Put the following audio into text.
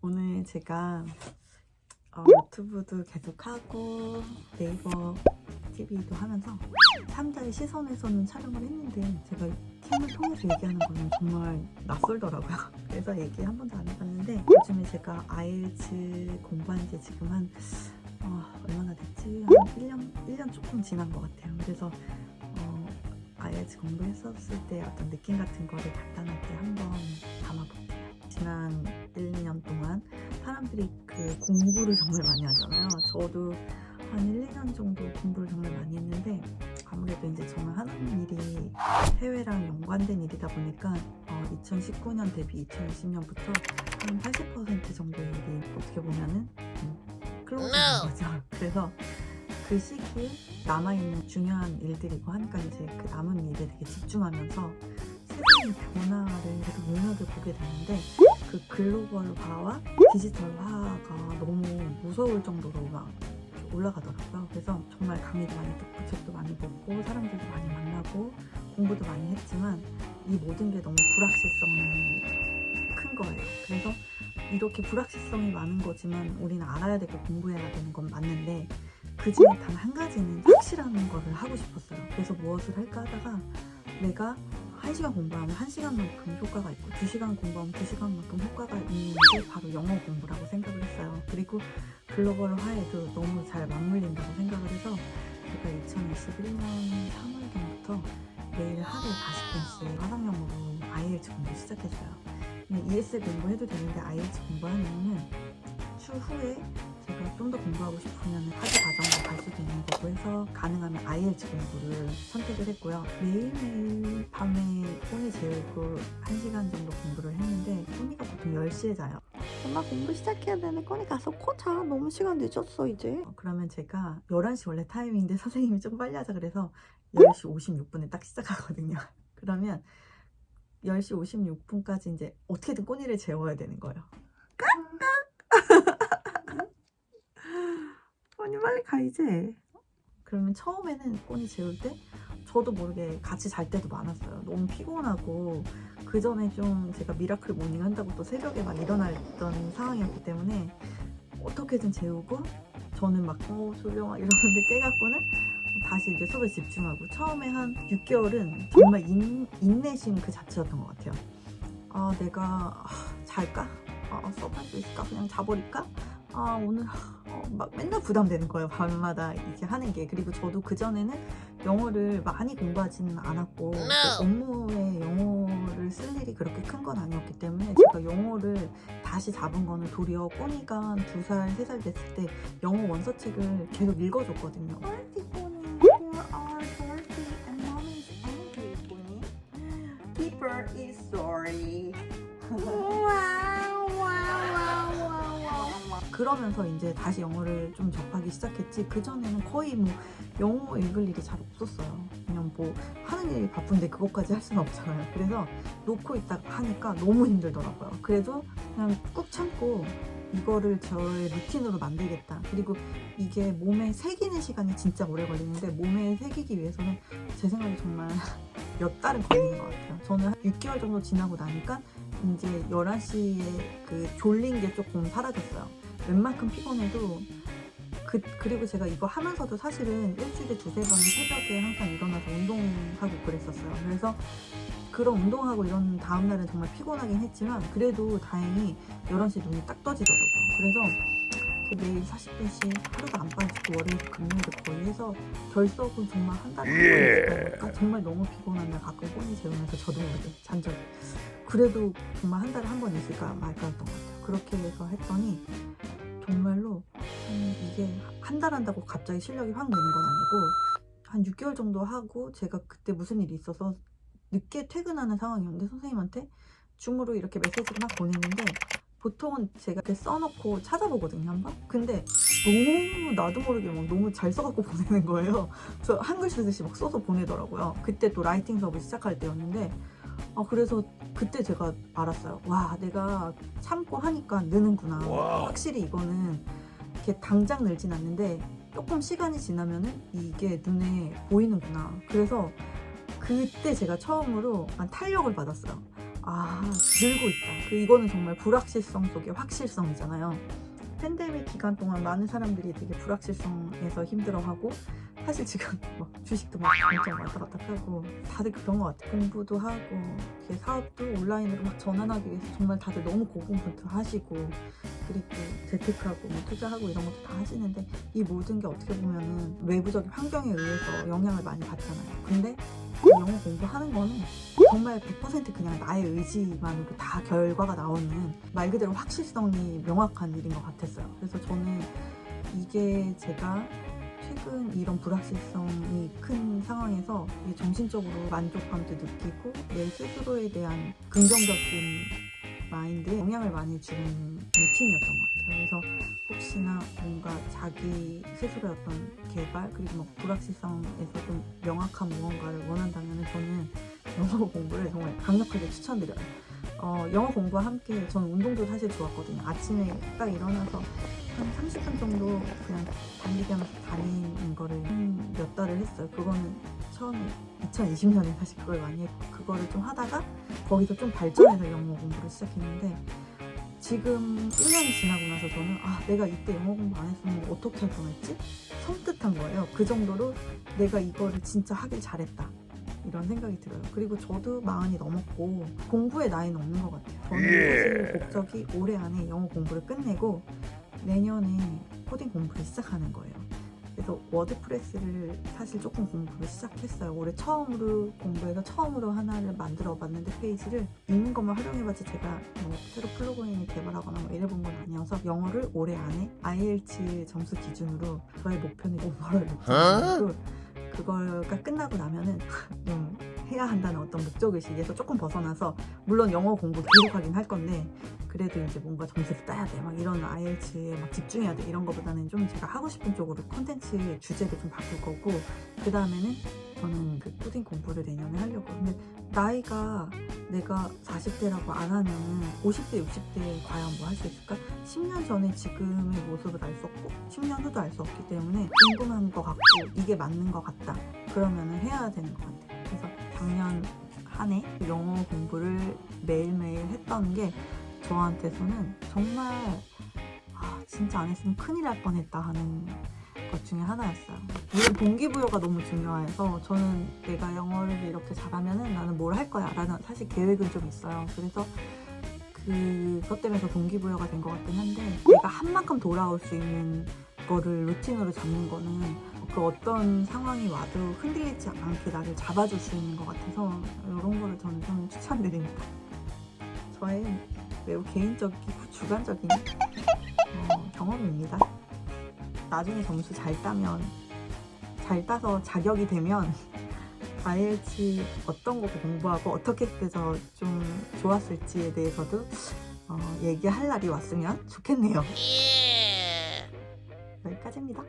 오늘 제가 유튜브도 계속 하고 네이버 TV도 하면서 사람들의 시선에서는 촬영을 했는데 제가 캠을 통해서 얘기하는 거는 정말 낯설더라고요. 그래서 얘기 한 번도 안 해봤는데 요즘에 제가 IELTS 공부한 지 지금 한 얼마나 됐지? 한 1년 조금 지난 것 같아요. 그래서 IELTS 공부했었을 때 어떤 느낌 같은 거를 간단하게 한번 담아볼게요. 지난 1년 동안 사람들이 그 공부를 정말 많이 하잖아요. 저도 한 1, 2년 정도 공부를 정말 많이 했는데 아무래도 이제 정말 하는 일이 해외랑 연관된 일이다 보니까 2019년 대비 2020년부터 한 80% 정도의 일이 어떻게 보면은 클로즈인 거죠. 그래서 그 시기에 남아있는 중요한 일들이고 하니까 이제 그 남은 일에 되게 집중하면서 세상의 변화를 계속 눈여겨보게 되는데 그 글로벌화와 디지털화가 너무 무서울 정도로 막 올라가더라고요. 그래서 정말 강의도 많이 듣고 책도 많이 보고 사람들도 많이 만나고 공부도 많이 했지만 이 모든 게 너무 불확실성이 큰 거예요. 그래서 이렇게 불확실성이 많은 거지만 우리는 알아야 되고 공부해야 되는 건 맞는데 그 중에 단 한 가지는 확실한 거를 하고 싶었어요. 그래서 무엇을 할까 하다가 내가 1시간 공부하면 1시간만큼 효과가 있고 2시간 공부하면 2시간만큼 효과가 있는 게 바로 영어 공부라고 생각을 했어요. 그리고 글로벌화에도 너무 잘 맞물린다고 생각을 해서 제가 2021년 3월경부터 매일 하루에 40분씩 화상영어로 IELTS 공부 시작해줘요. ES 공부해도 되는데 IELTS 공부하는 이유는 추후에 제가 좀 더 공부하고 싶으면 학위 과정으로 갈 수도 있는 거고 해서 가능하면 IELTS 공부를 선택을 했고요. 매일매일 밤에 꼬니 재우고 1시간 정도 공부를 했는데 꼬니가 보통 10시에 자요. 엄마 공부 시작해야 되는데 꼬니 가서 코 자. 너무 시간 늦었어 이제. 그러면 제가 11시 원래 타이밍인데 선생님이 좀 빨리 하자 그래서 10시 56분에 딱 시작하거든요. 그러면 10시 56분까지 이제 어떻게든 꼬니를 재워야 되는 거예요. 꼬니 빨리 가 이제. 그러면 처음에는 꼬니 재울 때 저도 모르게 같이 잘 때도 많았어요. 너무 피곤하고 그 전에 좀 제가 미라클 모닝 한다고 또 새벽에 막 일어났던 상황이었기 때문에 어떻게든 재우고 저는 막 졸려 막 이러는데 깨갖고는 다시 이제 수업에 집중하고 처음에 한 6개월은 정말 인내심 그 자체였던 것 같아요. 내가 잘까? 수업할 수 있을까? 그냥 자버릴까? 오늘 막 맨날 부담되는 거예요. 밤마다 이렇게 하는 게. 그리고 저도 그전에는 영어를 많이 공부하지는 않았고 업무에 영어를 쓸 일이 그렇게 큰 건 아니었기 때문에 제가 영어를 다시 잡은 거는 도리어 꼬니가 2살, 3살 됐을 때 영어 원서책을 계속 읽어줬거든요. Dirty Bonnie, you are dirty and mommy is angry, Bonnie. Keeper is sorry. 그러면서 이제 다시 영어를 좀 접하기 시작했지 그전에는 거의 뭐 영어 읽을 일이 잘 없었어요. 그냥 뭐 하는 일이 바쁜데 그것까지 할 수는 없잖아요. 그래서 놓고 있다가 하니까 너무 힘들더라고요. 그래도 그냥 꾹 참고 이거를 저의 루틴으로 만들겠다. 그리고 이게 몸에 새기는 시간이 진짜 오래 걸리는데 몸에 새기기 위해서는 제 생각에 정말 몇 달은 걸리는 것 같아요. 저는 한 6개월 정도 지나고 나니까 이제 11시에 그 졸린 게 조금 사라졌어요. 웬만큼 피곤해도 그리고 제가 이거 하면서도 사실은 일주일에 2-3번 새벽에 항상 일어나서 운동하고 그랬었어요. 그래서 그런 운동하고 이런 다음날은 정말 피곤하긴 했지만 그래도 다행히 11시에 눈이 딱 떠지더라고요. 그래서 매일 40분씩 하루도 안 빠지고 월요일부터 금요일도 거의 해서 결석은 정말 한 달에 한 번 있었으니까 정말 너무 피곤한 날 가끔 꼬니 재우면서 저도 모르게 잔적이 그래도 정말 한 달에 한 번 있을까 말까였던 것 같아요. 그렇게 해서 했더니 정말로 이게 한 달 한다고 갑자기 실력이 확 느는 건 아니고 한 6개월 정도 하고 제가 그때 무슨 일이 있어서 늦게 퇴근하는 상황이었는데 선생님한테 줌으로 이렇게 메시지를 막 보냈는데 보통은 제가 이렇게 써놓고 찾아보거든요 한번. 근데 너무 나도 모르게 막 너무 잘 써갖고 보내는 거예요. 그래서 한글 쓰듯이 막 써서 보내더라고요. 그때 또 라이팅 수업을 시작할 때였는데 그래서 그때 제가 알았어요. 와, 내가 참고 하니까 느는구나. 확실히 이거는 이렇게 당장 늘진 않는데 조금 시간이 지나면은 이게 눈에 보이는구나. 그래서 그때 제가 처음으로 탄력을 받았어요. 늘고 있다. 이거는 정말 불확실성 속의 확실성이잖아요. 팬데믹 기간 동안 많은 사람들이 되게 불확실성에서 힘들어하고, 사실 지금 막 주식도 막 엄청 왔다 갔다 하고 다들 그런 것 같아요. 공부도 하고 사업도 온라인으로 막 전환하기 위해서 정말 다들 너무 고군분투하시고, 그리고 재테크하고 뭐 투자하고 이런 것도 다 하시는데, 이 모든 게 어떻게 보면은 외부적인 환경에 의해서 영향을 많이 받잖아요. 근데 영어 공부하는 거는 정말 100% 그냥 나의 의지만으로 다 결과가 나오는, 말 그대로 확실성이 명확한 일인 것 같았어요. 그래서 저는 이게 제가 최근 이런 불확실성이 큰 상황에서 정신적으로 만족감도 느끼고 내 스스로에 대한 긍정적인 마인드에 영향을 많이 주는 루틴이었던 것 같아요. 그래서 혹시나 뭔가 자기 스스로의 어떤 개발, 그리고 뭐 불확실성에서 좀 명확한 무언가를 원한다면 저는 영어 공부를 정말 강력하게 추천드려요. 영어 공부와 함께 저는 운동도 사실 좋았거든요. 아침에 딱 일어나서 한 30분 정도 그냥 달리기 하면서 다니는 거를 몇 달을 했어요. 그거는 처음에 2020년에 사실 그걸 많이 했고, 그거를 좀 하다가 거기서 좀 발전해서 영어 공부를 시작했는데, 지금 1년이 지나고 나서 저는 내가 이때 영어 공부 안 했으면 어떻게 할 뻔했지? 섬뜩한 거예요. 그 정도로 내가 이거를 진짜 하길 잘했다, 이런 생각이 들어요. 그리고 저도 40이 넘었고 공부의 나이는 없는 것 같아요. 저는 사실 목적이 올해 안에 영어 공부를 끝내고 내년에 코딩 공부를 시작하는 거예요. 그래서 워드프레스를 사실 조금 공부를 시작했어요. 올해 처음으로 공부해서 처음으로 하나를 만들어 봤는데, 페이지를 있는 것만 활용해봤지 제가 뭐 새로 플러그인을 개발하거나 뭐 이래본 건 아니어서, 영어를 올해 안에 IELTS 점수 기준으로 저의 목표는 5월을 목표로, 그거가 끝나고 나면은 해야 한다는 어떤 목적의식에서 조금 벗어나서, 물론 영어 공부 계속 하긴 할 건데 그래도 이제 뭔가 점수를 따야 돼, 막 이런 IELTS에 막 집중해야 돼, 이런 것보다는 좀 제가 하고 싶은 쪽으로 콘텐츠 주제를 좀 바꿀 거고, 그 다음에는 저는 그 코딩 공부를 내년에 하려고. 근데 나이가 내가 40대라고 안 하면은 50대, 60대에 과연 뭐 할 수 있을까? 10년 전에 지금의 모습을 알 수 없고 10년 후도 알 수 없기 때문에 궁금한 것 같고 이게 맞는 것 같다, 그러면은 해야 되는 것 같아요. 그래서 작년 한 해 영어 공부를 매일매일 했던 게 저한테서는 정말 진짜 안 했으면 큰일 날 뻔했다 하는 것 중에 하나였어요. 물론 동기부여가 너무 중요해서, 저는 내가 영어를 이렇게 잘하면은 나는 뭘 할 거야 라는 사실 계획은 좀 있어요. 그래서 그것 때문에 더 동기부여가 된 것 같긴 한데, 내가 한 만큼 돌아올 수 있는 거를 루틴으로 잡는 거는 그 어떤 상황이 와도 흔들리지 않게 나를 잡아줄 수 있는 것 같아서, 이런 거를 저는 좀 추천드립니다. 저의 매우 개인적이고 주관적인 경험입니다. 나중에 점수 잘 따서 자격이 되면 IELTS 어떤 거 공부하고 어떻게 해서 좀 좋았을지에 대해서도 얘기할 날이 왔으면 좋겠네요. 여기까지입니다.